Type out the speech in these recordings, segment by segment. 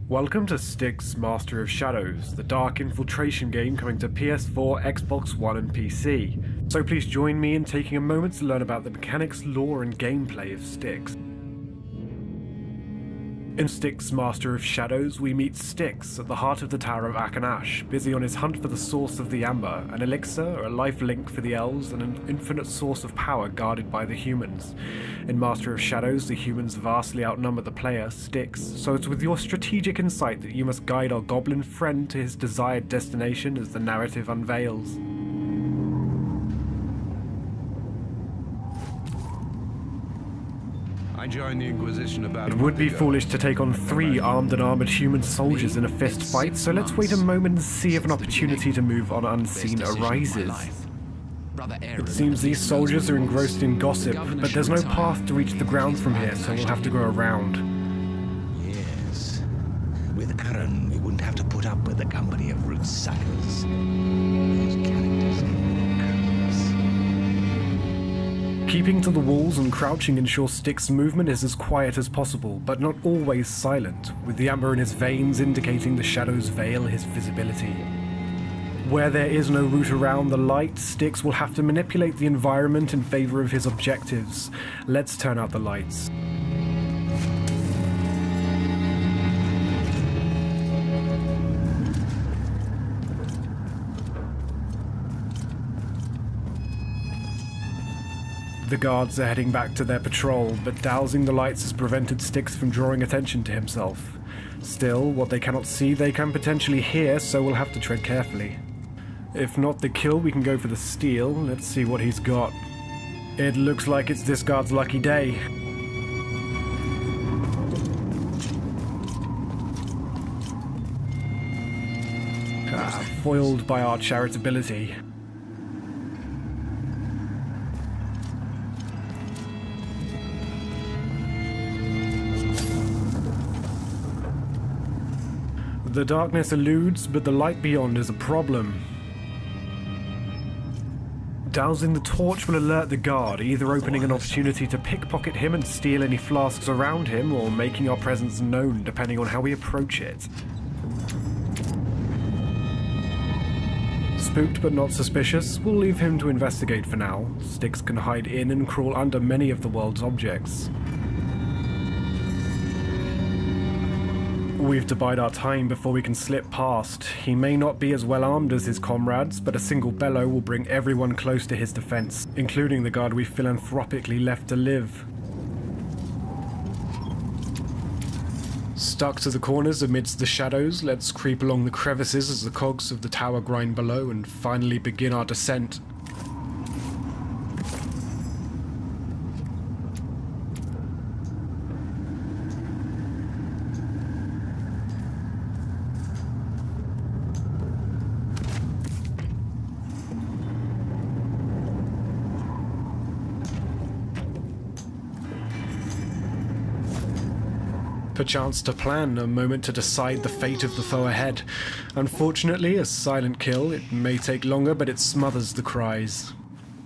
Welcome to Styx Master of Shadows, the dark infiltration game coming to PS4, Xbox One and PC. So please join me in taking a moment to learn about the mechanics, lore and gameplay of Styx. In Styx Master of Shadows, we meet Styx at the heart of the Tower of Akanash, busy on his hunt for the source of the Amber, an elixir, a life link for the elves, and an infinite source of power guarded by the humans. In Master of Shadows, the humans vastly outnumber the player, Styx, so it's with your strategic insight that you must guide our goblin friend to his desired destination as the narrative unveils. Joined the Inquisition about It would be foolish to take on 3 armed and armored human soldiers in a fist fight, so let's wait a moment and see if an opportunity to move on unseen arises. It seems these soldiers are engrossed in gossip, but there's no path to reach the ground from here, so we'll have to go around. Yes. With Aaron, we wouldn't have to put up with the company of root suckers. Those characters are Keeping to the walls and crouching ensures Styx's movement is as quiet as possible, but not always silent, with the amber in his veins indicating the shadows veil his visibility. Where there is no route around the light, Styx will have to manipulate the environment in favor of his objectives. Let's turn out the lights. The guards are heading back to their patrol, but dousing the lights has prevented Styx from drawing attention to himself. Still, what they cannot see they can potentially hear, so we'll have to tread carefully. If not the kill, we can go for the steal. Let's see what he's got. It looks like it's this guard's lucky day. Foiled by our charitability. The darkness eludes, but the light beyond is a problem. Dousing the torch will alert the guard, either opening an opportunity to pickpocket him and steal any flasks around him, or making our presence known depending on how we approach it. Spooked but not suspicious, we'll leave him to investigate for now. Styx can hide in and crawl under many of the world's objects. We've to bide our time before we can slip past. He may not be as well armed as his comrades, but a single bellow will bring everyone close to his defense, including the guard we philanthropically left to live. Stuck to the corners amidst the shadows, let's creep along the crevices as the cogs of the tower grind below and finally begin our descent. Perchance to plan, a moment to decide the fate of the foe ahead. Unfortunately, a silent kill. It may take longer, but it smothers the cries.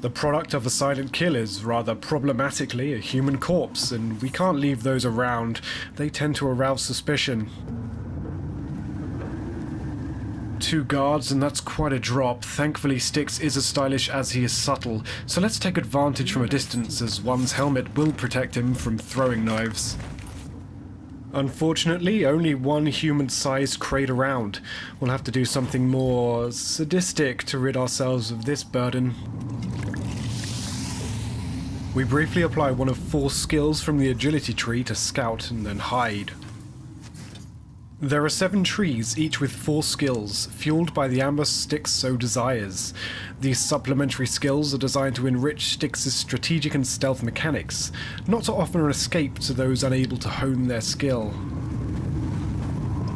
The product of a silent kill is, rather problematically, a human corpse, and we can't leave those around. They tend to arouse suspicion. 2 guards, and that's quite a drop. Thankfully, Styx is as stylish as he is subtle, so let's take advantage from a distance, as one's helmet will protect him from throwing knives. Unfortunately, only one human-sized crate around. We'll have to do something more sadistic to rid ourselves of this burden. We briefly apply one of 4 skills from the agility tree to scout and then hide. There are 7 trees, each with 4 skills, fueled by the amber Styx so desires. These supplementary skills are designed to enrich Styx's strategic and stealth mechanics, not to offer an escape to those unable to hone their skill.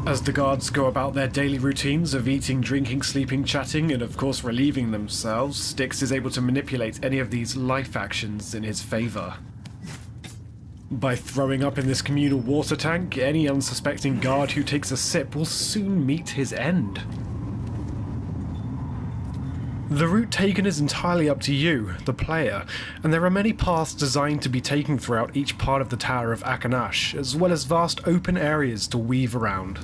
As the guards go about their daily routines of eating, drinking, sleeping, chatting, and of course relieving themselves, Styx is able to manipulate any of these life actions in his favor. By throwing up in this communal water tank, any unsuspecting guard who takes a sip will soon meet his end. The route taken is entirely up to you, the player, and there are many paths designed to be taken throughout each part of the Tower of Akanash, as well as vast open areas to weave around.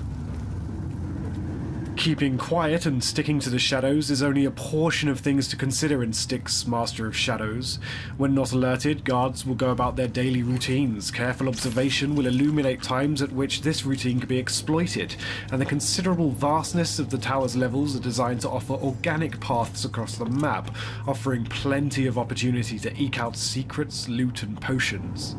Keeping quiet and sticking to the shadows is only a portion of things to consider in Styx Master of Shadows. When not alerted, guards will go about their daily routines. Careful observation will illuminate times at which this routine can be exploited, and the considerable vastness of the tower's levels are designed to offer organic paths across the map, offering plenty of opportunity to eke out secrets, loot, and potions.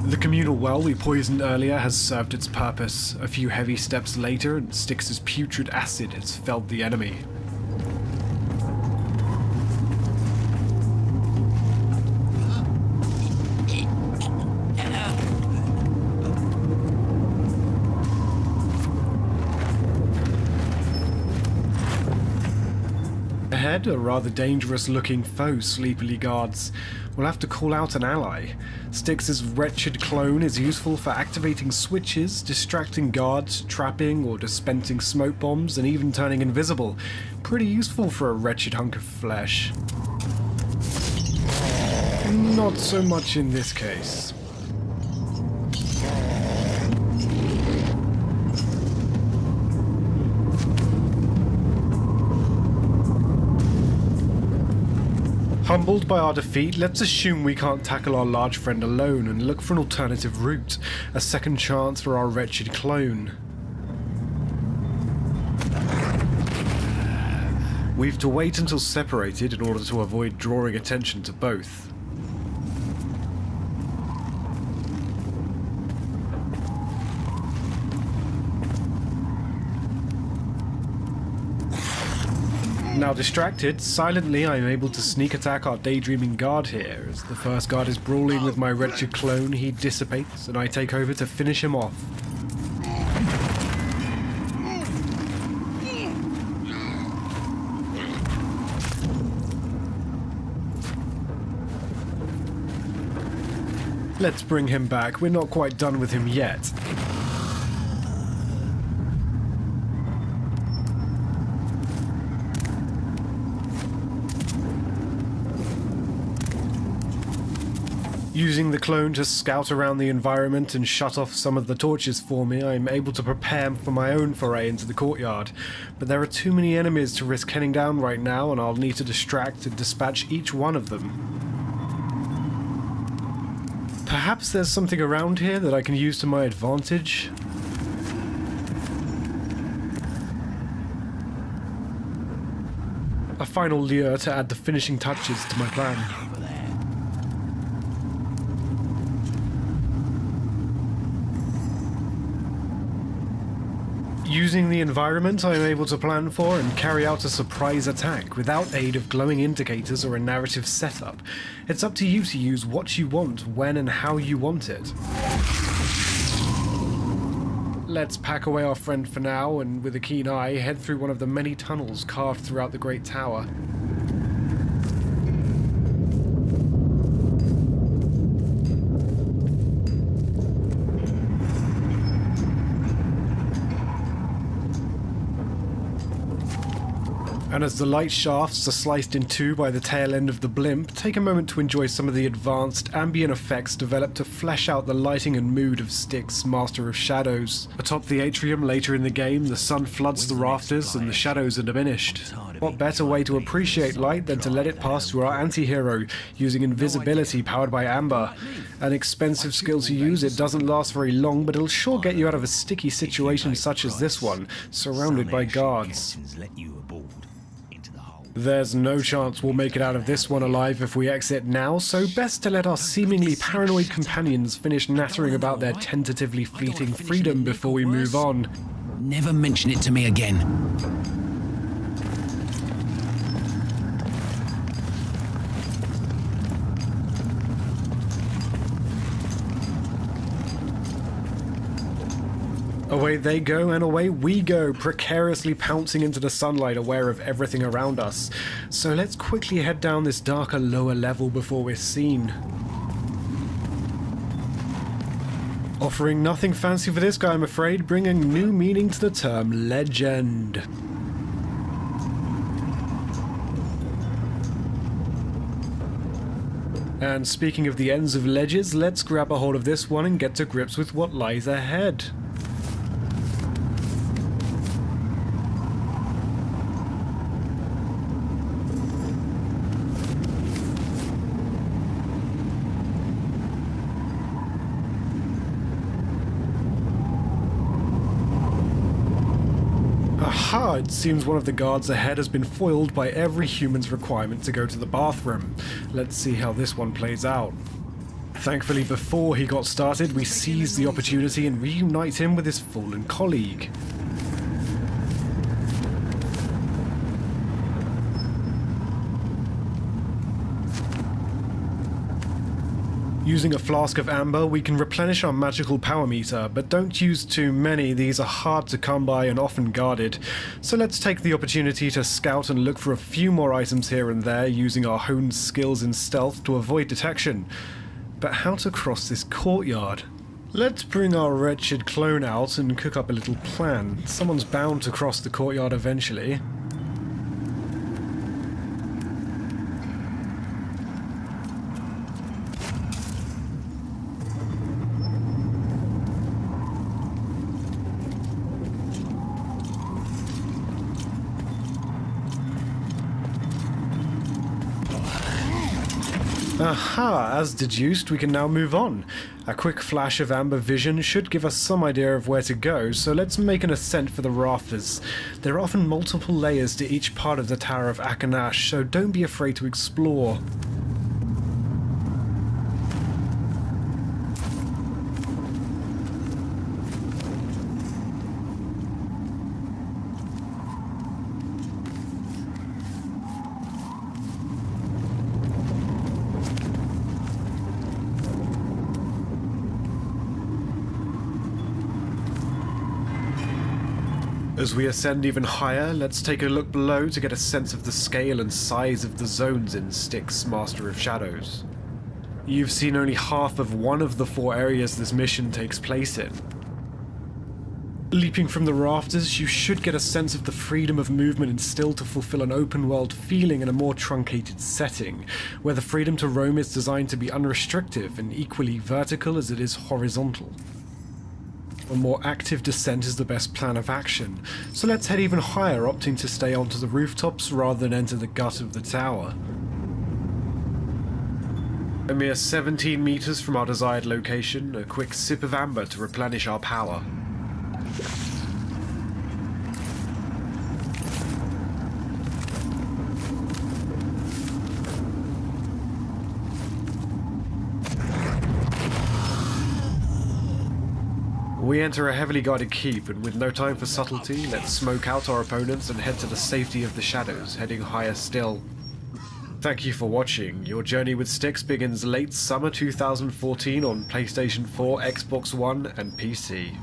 The communal well we poisoned earlier has served its purpose. A few heavy steps later, and Styx's putrid acid has felled the enemy. Ahead, a rather dangerous-looking foe sleepily guards. We'll have to call out an ally. Styx's wretched clone is useful for activating switches, distracting guards, trapping or dispensing smoke bombs, and even turning invisible. Pretty useful for a wretched hunk of flesh. Not so much in this case. Humbled by our defeat, let's assume we can't tackle our large friend alone and look for an alternative route, a second chance for our wretched clone. We've to wait until separated in order to avoid drawing attention to both. Now distracted, silently I am able to sneak attack our daydreaming guard here. As the first guard is brawling with my wretched clone, he dissipates and I take over to finish him off. Let's bring him back, we're not quite done with him yet. Using the clone to scout around the environment and shut off some of the torches for me, I'm able to prepare for my own foray into the courtyard. But there are too many enemies to risk heading down right now, and I'll need to distract and dispatch each one of them. Perhaps there's something around here that I can use to my advantage? A final lure to add the finishing touches to my plan. Using the environment, I am able to plan for and carry out a surprise attack without aid of glowing indicators or a narrative setup. It's up to you to use what you want, when and how you want it. Let's pack away our friend for now, and with a keen eye, head through one of the many tunnels carved throughout the Great Tower. And as the light shafts are sliced in two by the tail end of the blimp, take a moment to enjoy some of the advanced ambient effects developed to flesh out the lighting and mood of Styx Master of Shadows. Atop the atrium later in the game, the sun floods the rafters and the shadows are diminished. What better way to appreciate light than to let it pass through our anti-hero, using invisibility powered by amber. An expensive skill to use, it doesn't last very long, but it'll sure get you out of a sticky situation such as this one, surrounded by guards. There's no chance we'll make it out of this one alive if we exit now, so best to let our seemingly paranoid companions finish nattering about their tentatively fleeting freedom before we move on. Never mention it to me again. Away they go, and away we go, precariously pouncing into the sunlight, aware of everything around us. So let's quickly head down this darker, lower level before we're seen. Offering nothing fancy for this guy, I'm afraid, bringing new meaning to the term legend. And speaking of the ends of ledges, let's grab a hold of this one and get to grips with what lies ahead. Aha! It seems one of the guards ahead has been foiled by every human's requirement to go to the bathroom. Let's see how this one plays out. Thankfully, before he got started, we seized the opportunity and reunite him with his fallen colleague. Using a flask of amber, we can replenish our magical power meter, but don't use too many, these are hard to come by and often guarded. So let's take the opportunity to scout and look for a few more items here and there, using our honed skills in stealth to avoid detection. But how to cross this courtyard? Let's bring our wretched clone out and cook up a little plan. Someone's bound to cross the courtyard eventually. Aha! As deduced, we can now move on. A quick flash of amber vision should give us some idea of where to go, so let's make an ascent for the rafters. There are often multiple layers to each part of the Tower of Akanash, so don't be afraid to explore. As we ascend even higher, let's take a look below to get a sense of the scale and size of the zones in Styx Master of Shadows. You've seen only half of one of the 4 areas this mission takes place in. Leaping from the rafters, you should get a sense of the freedom of movement instilled to fulfill an open-world feeling in a more truncated setting, where the freedom to roam is designed to be unrestricted and equally vertical as it is horizontal. A more active descent is the best plan of action, so let's head even higher, opting to stay onto the rooftops rather than enter the gut of the tower. A mere 17 meters from our desired location, a quick sip of amber to replenish our power. We enter a heavily guarded keep, and with no time for subtlety, let's smoke out our opponents and head to the safety of the shadows, heading higher still. Thank you for watching. Your journey with Styx begins late summer 2014 on PlayStation 4, Xbox One, and PC.